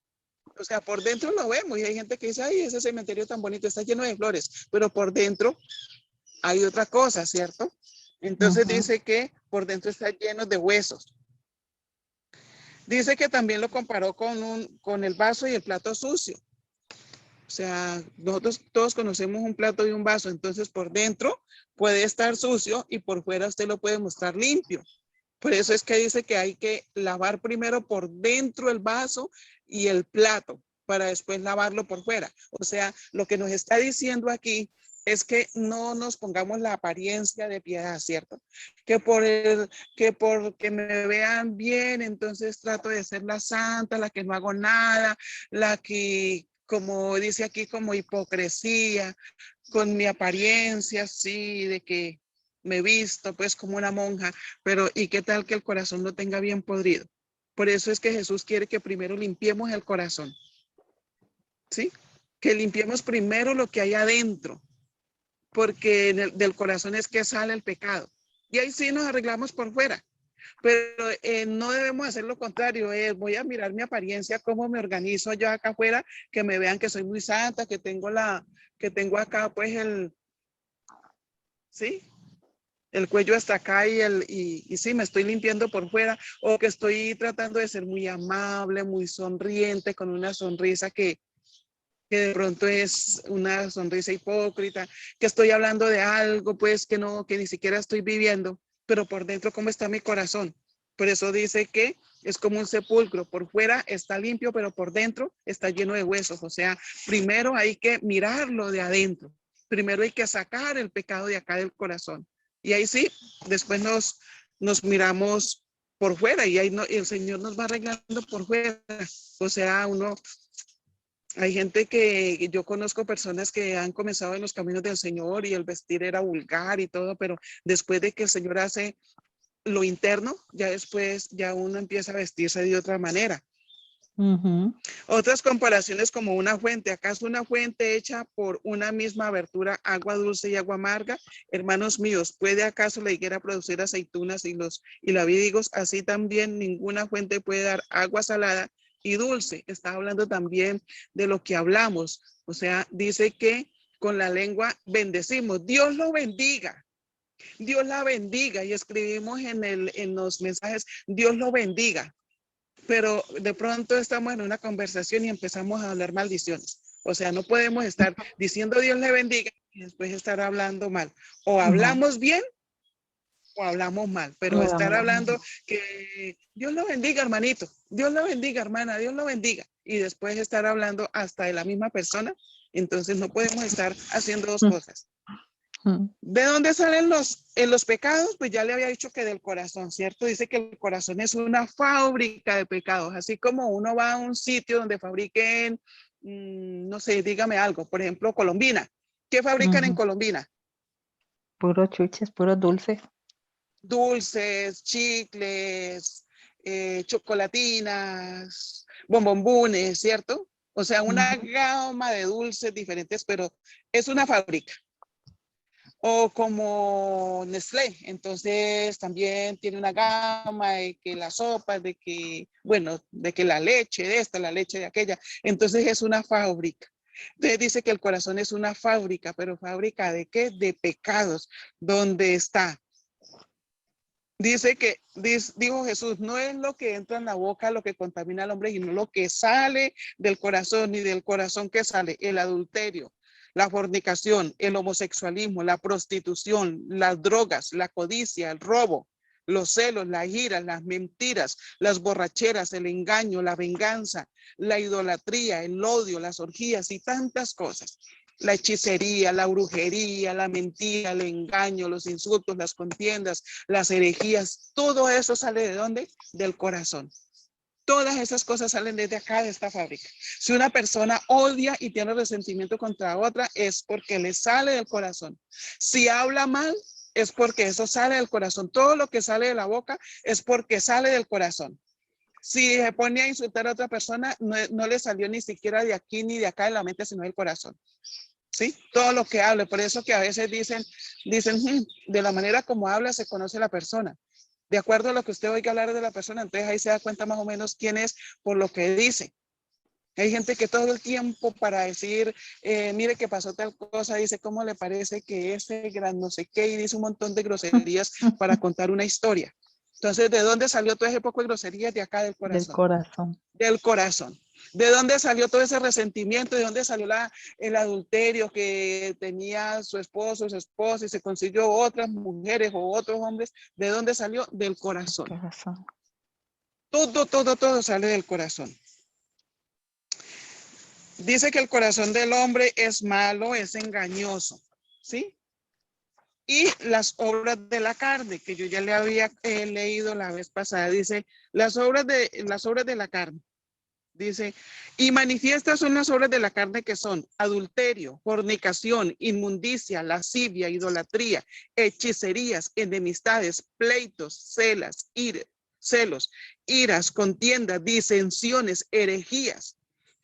O sea, por dentro lo vemos, y hay gente que dice, ay, ese cementerio tan bonito, está lleno de flores, pero por dentro hay otra cosa, ¿cierto? Entonces dice que por dentro está lleno de huesos. Dice que también lo comparó con el vaso y el plato sucio. O sea, nosotros todos conocemos un plato y un vaso, entonces por dentro puede estar sucio y por fuera usted lo puede mostrar limpio. Por eso es que dice que hay que lavar primero por dentro el vaso y el plato para después lavarlo por fuera. O sea, lo que nos está diciendo aquí es que no nos pongamos la apariencia de piedad, ¿cierto? Que porque me vean bien, entonces trato de ser la santa, la que no hago nada, la que, como dice aquí, como hipocresía, con mi apariencia, sí, de que me visto pues como una monja, pero ¿y qué tal que el corazón lo tenga bien podrido? Por eso es que Jesús quiere que primero limpiemos el corazón. ¿sí? Que limpiemos primero lo que hay adentro, porque del corazón es que sale el pecado. Y ahí sí nos arreglamos por fuera. Pero no debemos hacer lo contrario, voy a mirar mi apariencia, cómo me organizo yo acá afuera, que me vean que soy muy santa, que tengo acá pues ¿sí? El cuello hasta acá y sí, me estoy limpiando por fuera, o que estoy tratando de ser muy amable, muy sonriente, con una sonrisa que de pronto es una sonrisa hipócrita, que estoy hablando de algo pues que no, que ni siquiera estoy viviendo, pero por dentro cómo está mi corazón. Por eso dice que es como un sepulcro, por fuera está limpio, pero por dentro está lleno de huesos. O sea, primero hay que mirarlo de adentro, primero hay que sacar el pecado de acá del corazón. Y ahí sí, después nos miramos por fuera y ahí no, el Señor nos va arreglando por fuera. O sea, hay gente que yo conozco personas que han comenzado en los caminos del Señor y el vestir era vulgar y todo, pero después de que el Señor hace lo interno, ya después ya uno empieza a vestirse de otra manera. Otras comparaciones como una fuente. ¿Acaso una fuente hecha por una misma abertura, agua dulce y agua amarga? Hermanos míos, ¿puede acaso la higuera producir aceitunas y la vid higos? Así también ninguna fuente puede dar agua salada y dulce. Está hablando también de lo que hablamos. O sea, dice que con la lengua bendecimos. Dios lo bendiga. Dios la bendiga. Y escribimos en los mensajes, Dios lo bendiga. Pero de pronto estamos en una conversación y empezamos a hablar maldiciones. O sea, no podemos estar diciendo Dios le bendiga y después estar hablando mal. O hablamos bien o hablamos mal, pero estar hablando que Dios lo bendiga, hermanito, Dios lo bendiga, hermana, Dios lo bendiga, y después estar hablando hasta de la misma persona, entonces no podemos estar haciendo dos cosas. ¿De dónde salen los pecados? Pues ya le había dicho que del corazón, ¿cierto? Dice que el corazón es una fábrica de pecados, así como uno va a un sitio donde fabriquen, no sé, dígame algo, por ejemplo, Colombina. ¿Qué fabrican en Colombina? Puros chuches, puros dulces. Dulces, chicles, chocolatinas, bombombones, ¿cierto? O sea, una gama de dulces diferentes, pero es una fábrica. O como Nestlé, entonces también tiene una gama de que la sopa, de que, bueno, de que la leche de esta, la leche de aquella, entonces es una fábrica. Entonces dice que el corazón es una fábrica, pero ¿fábrica de qué? De pecados, donde está. Dice que, dijo Jesús, no es lo que entra en la boca lo que contamina al hombre, sino lo que sale del corazón, y del corazón que sale el adulterio, la fornicación, el homosexualismo, la prostitución, las drogas, la codicia, el robo, los celos, la ira, las mentiras, las borracheras, el engaño, la venganza, la idolatría, el odio, las orgías y tantas cosas. La hechicería, la brujería, la mentira, el engaño, los insultos, las contiendas, las herejías, todo eso sale ¿de dónde? Del corazón. Todas esas cosas salen desde acá, de esta fábrica. Si una persona odia y tiene resentimiento contra otra, es porque le sale del corazón. Si habla mal, es porque eso sale del corazón. Todo lo que sale de la boca es porque sale del corazón. Si se pone a insultar a otra persona, no le salió ni siquiera de aquí ni de acá de la mente, sino del corazón. ¿Sí? Todo lo que hable. Por eso que a veces dicen, de la manera como habla se conoce la persona. De acuerdo a lo que usted oiga hablar de la persona, entonces ahí se da cuenta más o menos quién es por lo que dice. Hay gente que todo el tiempo para decir, mire que pasó tal cosa, dice cómo le parece que ese gran no sé qué, y dice un montón de groserías para contar una historia. Entonces, ¿de dónde salió todo ese poco de groserías? De acá del corazón. Del corazón. Del corazón. ¿De dónde salió todo ese resentimiento? ¿De dónde salió el adulterio que tenía su esposo, su esposa y se consiguió otras mujeres o otros hombres? ¿De dónde salió? Del corazón. Todo sale del corazón. Dice que el corazón del hombre es malo, es engañoso, ¿sí? Y las obras de la carne, que yo ya le había leído la vez pasada, dice, las obras de la carne. Dice, y manifiestas son las obras de la carne que son adulterio, fornicación, inmundicia, lascivia, idolatría, hechicerías, enemistades, pleitos, celos, iras, contiendas, disensiones, herejías,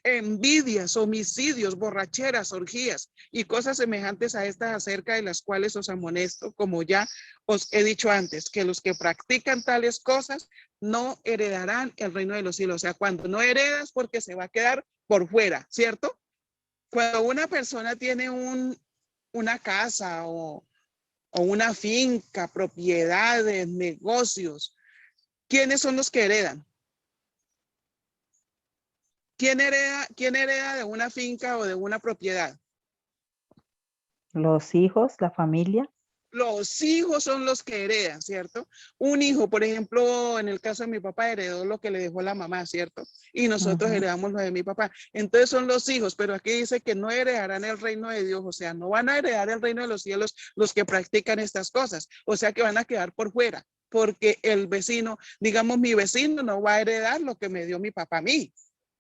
envidias, homicidios, borracheras, orgías y cosas semejantes a estas, acerca de las cuales os amonesto, como ya os he dicho antes, que los que practican tales cosas no heredarán el reino de los cielos. O sea, cuando no heredas, porque se va a quedar por fuera, ¿cierto? Cuando una persona tiene una casa o una finca, propiedades, negocios, ¿quiénes son los que heredan? ¿Quién hereda de una finca o de una propiedad? Los hijos, la familia. Los hijos son los que heredan, ¿cierto? Un hijo, por ejemplo, en el caso de mi papá, heredó lo que le dejó la mamá, ¿cierto? Y nosotros heredamos lo de mi papá. Entonces son los hijos, pero aquí dice que no heredarán el reino de Dios, o sea, no van a heredar el reino de los cielos los que practican estas cosas, o sea que van a quedar por fuera, porque el vecino, digamos, mi vecino no va a heredar lo que me dio mi papá a mí,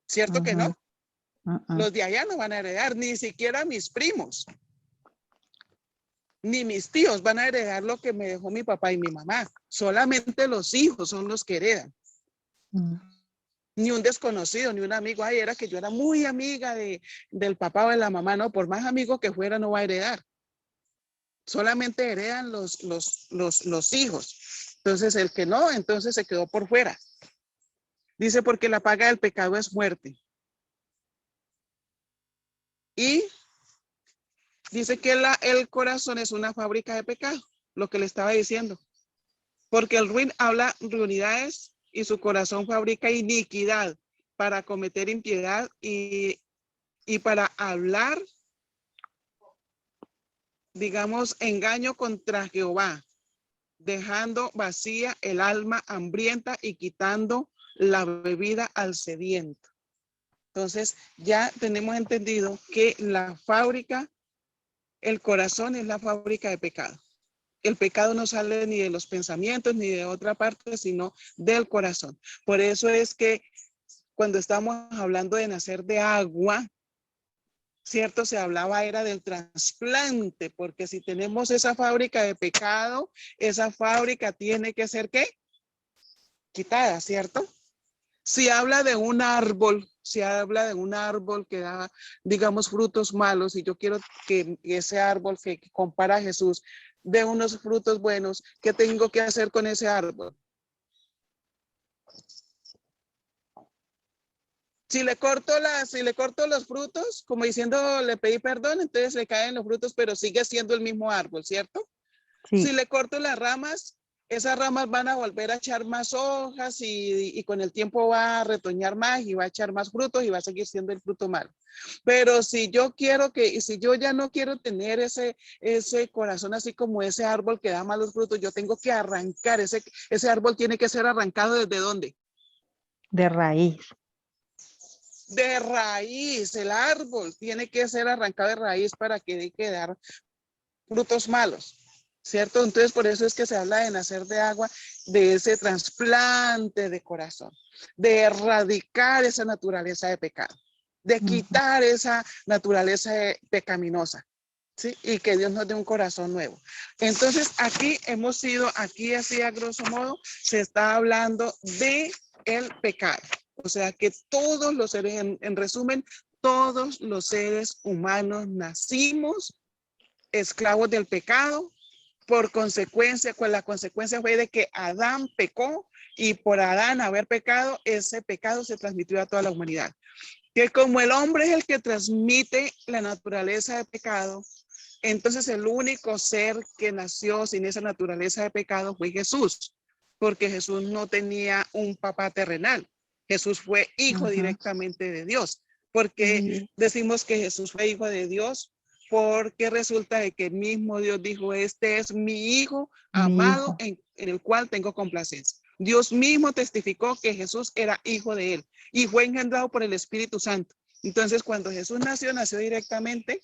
¿cierto que no? Los de allá no van a heredar, ni siquiera mis primos. Ni mis tíos van a heredar lo que me dejó mi papá y mi mamá. Solamente los hijos son los que heredan. Ni un desconocido, ni un amigo. Ay, era que yo era muy amiga del papá o de la mamá. No, por más amigo que fuera, no va a heredar. Solamente heredan los hijos. Entonces, el que no, entonces se quedó por fuera. Dice, porque la paga del pecado es muerte. Y dice que el corazón es una fábrica de pecado, lo que le estaba diciendo. Porque el ruin habla ruinidades y su corazón fabrica iniquidad para cometer impiedad y para hablar, digamos, engaño contra Jehová, dejando vacía el alma hambrienta y quitando la bebida al sediento. Entonces, ya tenemos entendido que la fábrica, el corazón es la fábrica de pecado. El pecado no sale ni de los pensamientos ni de otra parte, sino del corazón. Por eso es que cuando estamos hablando de nacer de agua, ¿cierto? Se hablaba era del trasplante, porque si tenemos esa fábrica de pecado, esa fábrica tiene que ser, ¿qué? Quitada, ¿cierto? Si habla de un árbol, que da, digamos, frutos malos, y yo quiero que ese árbol que compara a Jesús dé unos frutos buenos, ¿qué tengo que hacer con ese árbol? Si le corto los frutos, como diciendo, le pedí perdón, entonces le caen los frutos, pero sigue siendo el mismo árbol, ¿cierto? Sí. Si le corto las ramas, esas ramas van a volver a echar más hojas y con el tiempo va a retoñar más y va a echar más frutos y va a seguir siendo el fruto malo. Pero si yo ya no quiero tener ese corazón así como ese árbol que da malos frutos, yo tengo que arrancar, ese árbol tiene que ser arrancado ¿desde dónde? De raíz. De raíz, el árbol tiene que ser arrancado de raíz para que deje de dar frutos malos. ¿Cierto? Entonces, por eso es que se habla de nacer de agua, de ese trasplante de corazón, de erradicar esa naturaleza de pecado, de quitar esa naturaleza pecaminosa, ¿sí? Y que Dios nos dé un corazón nuevo. Entonces, aquí así a grosso modo, se está hablando de el pecado. O sea, que todos los seres, en resumen, todos los seres humanos nacimos esclavos del pecado. Por consecuencia, pues la consecuencia fue de que Adán pecó y por Adán haber pecado, ese pecado se transmitió a toda la humanidad. Que como el hombre es el que transmite la naturaleza de pecado, entonces el único ser que nació sin esa naturaleza de pecado fue Jesús, porque Jesús no tenía un papá terrenal. Jesús fue hijo directamente de Dios. Porque decimos que Jesús fue hijo de Dios, porque resulta de que el mismo Dios dijo, este es mi hijo amado en el cual tengo complacencia. Dios mismo testificó que Jesús era hijo de él y fue engendrado por el Espíritu Santo. Entonces, cuando Jesús nació directamente,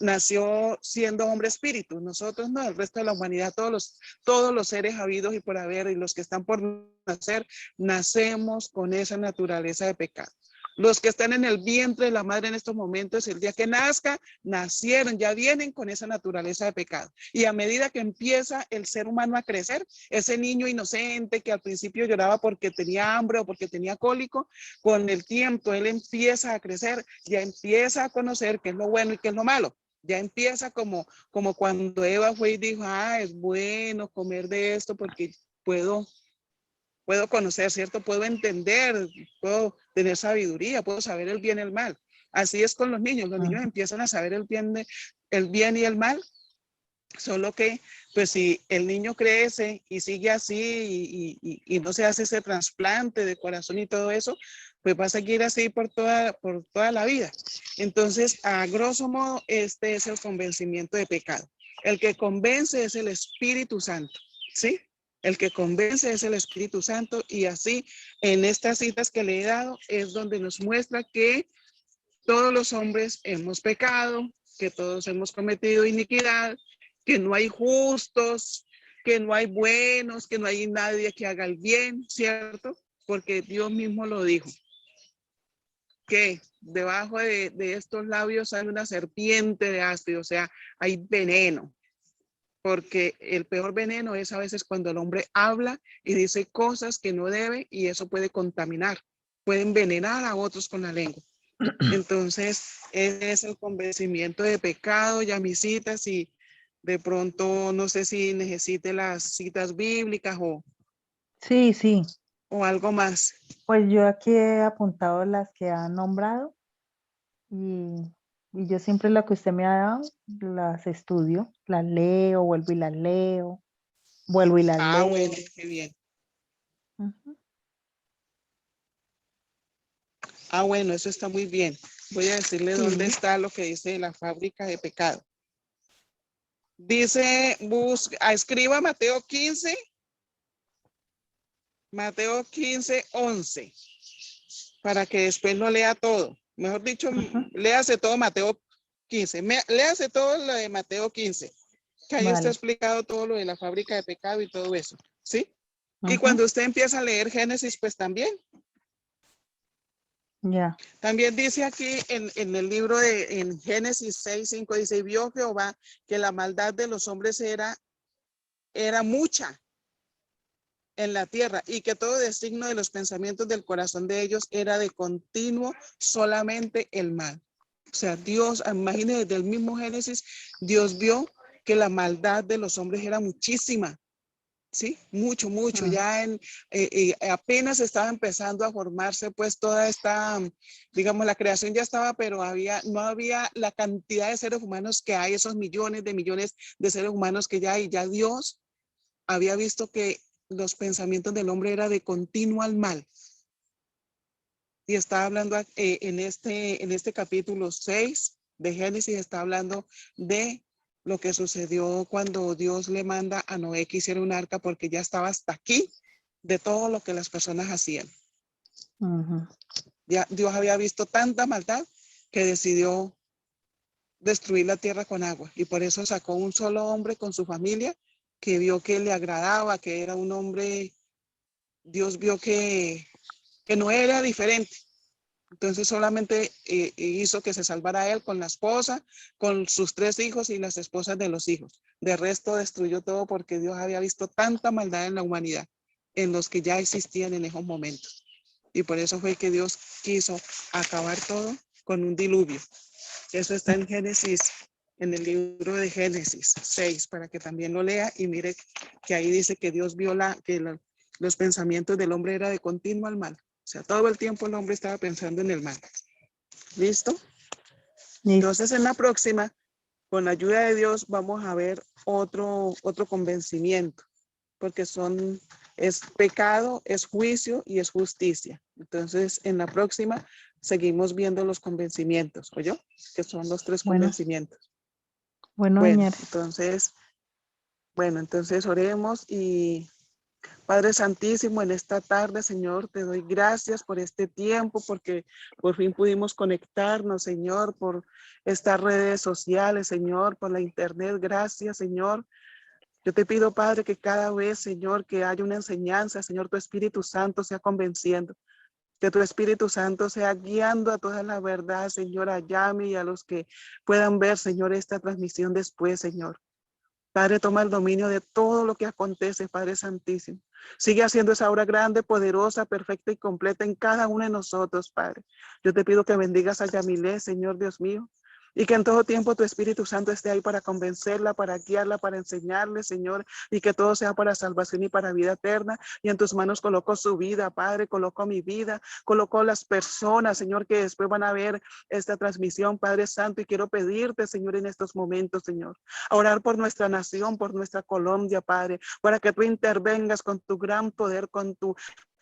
nació siendo hombre espíritu. Nosotros no, el resto de la humanidad, todos los seres habidos y por haber y los que están por nacer, nacemos con esa naturaleza de pecado. Los que están en el vientre de la madre en estos momentos, el día que nazca, nacieron, ya vienen con esa naturaleza de pecado. Y a medida que empieza el ser humano a crecer, ese niño inocente que al principio lloraba porque tenía hambre o porque tenía cólico, con el tiempo él empieza a crecer, ya empieza a conocer qué es lo bueno y qué es lo malo. Ya empieza como cuando Eva fue y dijo, es bueno comer de esto porque puedo conocer, ¿cierto? Puedo entender, puedo tener sabiduría, puedo saber el bien y el mal. Así es con los niños empiezan a saber el bien y el mal, solo que, pues si el niño crece y sigue así y no se hace ese trasplante de corazón y todo eso, pues va a seguir así por toda la vida. Entonces, a grosso modo, este es el convencimiento de pecado. El que convence es el Espíritu Santo, ¿sí? El que convence es el Espíritu Santo y así en estas citas que le he dado es donde nos muestra que todos los hombres hemos pecado, que todos hemos cometido iniquidad, que no hay justos, que no hay buenos, que no hay nadie que haga el bien, ¿cierto? Porque Dios mismo lo dijo, que debajo de estos labios hay una serpiente de ácido, o sea, hay veneno. Porque el peor veneno es a veces cuando el hombre habla y dice cosas que no debe y eso puede contaminar, puede envenenar a otros con la lengua. Entonces, ese es el convencimiento de pecado, ya mis citas, y de pronto no sé si necesite las citas bíblicas Sí, sí. o algo más. Pues yo aquí he apuntado las que han nombrado y, y yo siempre lo que usted me ha dado, las estudio, las leo, vuelvo y las leo, vuelvo y las leo. Bueno, qué bien. Ujú. Bueno, eso está muy bien. Voy a decirle dónde Sí, está lo que dice la fábrica de pecado. Dice, escriba Mateo 15, 11, para que después lo lea todo. Mejor dicho, ujú, léase todo Mateo 15. Léase todo lo de Mateo 15, que ahí está vale. explicado todo lo de la fábrica de pecado y todo eso, ¿sí? Y Ujú, cuando usted empieza a leer Génesis, pues también. ya. También dice aquí en el libro en Génesis 6:5, dice, vio Jehová que la maldad de los hombres era mucha en la tierra y que todo designio de los pensamientos del corazón de ellos era de continuo solamente el mal. O sea, Dios, imagínense desde el mismo Génesis, Dios vio que la maldad de los hombres era muchísima, ¿sí? Mucho, mucho. Mm, Ya apenas estaba empezando a formarse pues toda esta, digamos, la creación ya estaba, pero no había la cantidad de seres humanos que hay, esos millones de seres humanos que ya hay. Ya Dios había visto que los pensamientos del hombre era de continuo al mal. Y está hablando en este capítulo 6 de Génesis, está hablando de lo que sucedió cuando Dios le manda a Noé que hiciera un arca porque ya estaba hasta aquí de todo lo que las personas hacían. ujú. Ya Dios había visto tanta maldad que decidió destruir la tierra con agua y por eso sacó un solo hombre con su familia que vio que le agradaba, que era un hombre. Dios vio que no era diferente. Entonces solamente hizo que se salvara él con la esposa, con sus 3 hijos y las esposas de los hijos. De resto destruyó todo porque Dios había visto tanta maldad en la humanidad, en los que ya existían en esos momentos. Y por eso fue que Dios quiso acabar todo con un diluvio. Eso está en Génesis, en el libro de Génesis 6, para que también lo lea y mire que ahí dice que Dios vio los pensamientos del hombre era de continuo al mal. O sea, todo el tiempo el hombre estaba pensando en el mal. ¿Listo? Listo. Entonces, en la próxima, con la ayuda de Dios, vamos a ver otro convencimiento, porque es pecado, es juicio y es justicia. Entonces, en la próxima, seguimos viendo los convencimientos, ¿oyó? Que son los 3 Bueno, convencimientos. bueno, Bueno, señora. entonces oremos y Padre Santísimo, en esta tarde, Señor, te doy gracias por este tiempo, porque por fin pudimos conectarnos, Señor, por estas redes sociales, Señor, por la internet. Gracias, Señor. Yo te pido, Padre, que cada vez, Señor, que haya una enseñanza, Señor, tu Espíritu Santo sea convenciendo. Que tu Espíritu Santo sea guiando a toda la verdad, Señor, a Yami y a los que puedan ver, Señor, esta transmisión después, Señor. Padre, toma el dominio de todo lo que acontece, Padre Santísimo. Sigue haciendo esa obra grande, poderosa, perfecta y completa en cada uno de nosotros, Padre. Yo te pido que bendigas a Yamilé, Señor Dios mío, y que en todo tiempo tu Espíritu Santo esté ahí para convencerla, para guiarla, para enseñarle, Señor, y que todo sea para salvación y para vida eterna. Y en tus manos coloco su vida, Padre, coloco mi vida, coloco las personas, Señor, que después van a ver esta transmisión, Padre Santo, y quiero pedirte, Señor, en estos momentos, Señor, a orar por nuestra nación, por nuestra Colombia, Padre, para que tú intervengas con tu gran poder, con tu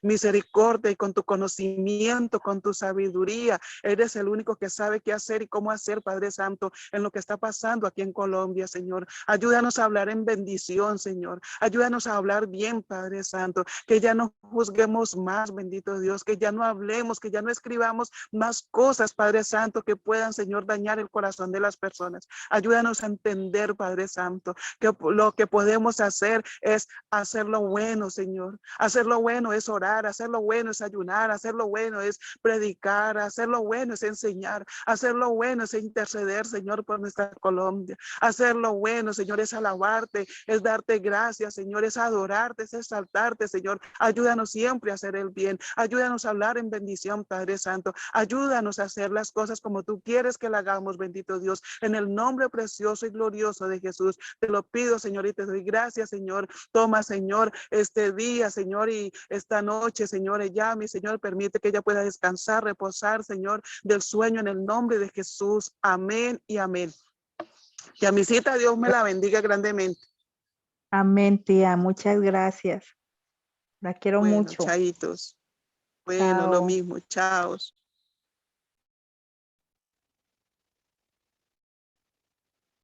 misericordia y con tu conocimiento, con tu sabiduría. Eres el único que sabe qué hacer y cómo hacer, Padre Santo, en lo que está pasando aquí en Colombia, Señor. Ayúdanos a hablar en bendición, Señor. Ayúdanos a hablar bien, Padre Santo, que ya no juzguemos más, bendito Dios, que ya no hablemos, que ya no escribamos más cosas, Padre Santo, que puedan, Señor, dañar el corazón de las personas. Ayúdanos a entender, Padre Santo, que lo que podemos hacer es hacer lo bueno, Señor. Hacer lo bueno es orar, hacer lo bueno es ayunar, hacer lo bueno es predicar, hacer lo bueno es enseñar, hacer lo bueno es interceder, Señor, por nuestra Colombia. Hacer lo bueno, Señor, es alabarte, es darte gracias, Señor, es adorarte, es exaltarte, Señor. Ayúdanos siempre a hacer el bien. Ayúdanos a hablar en bendición, Padre Santo. Ayúdanos a hacer las cosas como tú quieres que la hagamos, bendito Dios. En el nombre precioso y glorioso de Jesús, te lo pido, Señor, y te doy gracias, Señor. Toma, Señor, este día, Señor, y esta noche, Señor, ella, mi Señor, permite que ella pueda descansar, reposar, Señor, del sueño en el nombre de Jesús. Amén y amén. Y a mi cita, Dios me la bendiga grandemente. Amén, tía. Muchas gracias. La quiero Bueno, mucho. chaitos. Bueno, lo Chao. mismo, chao.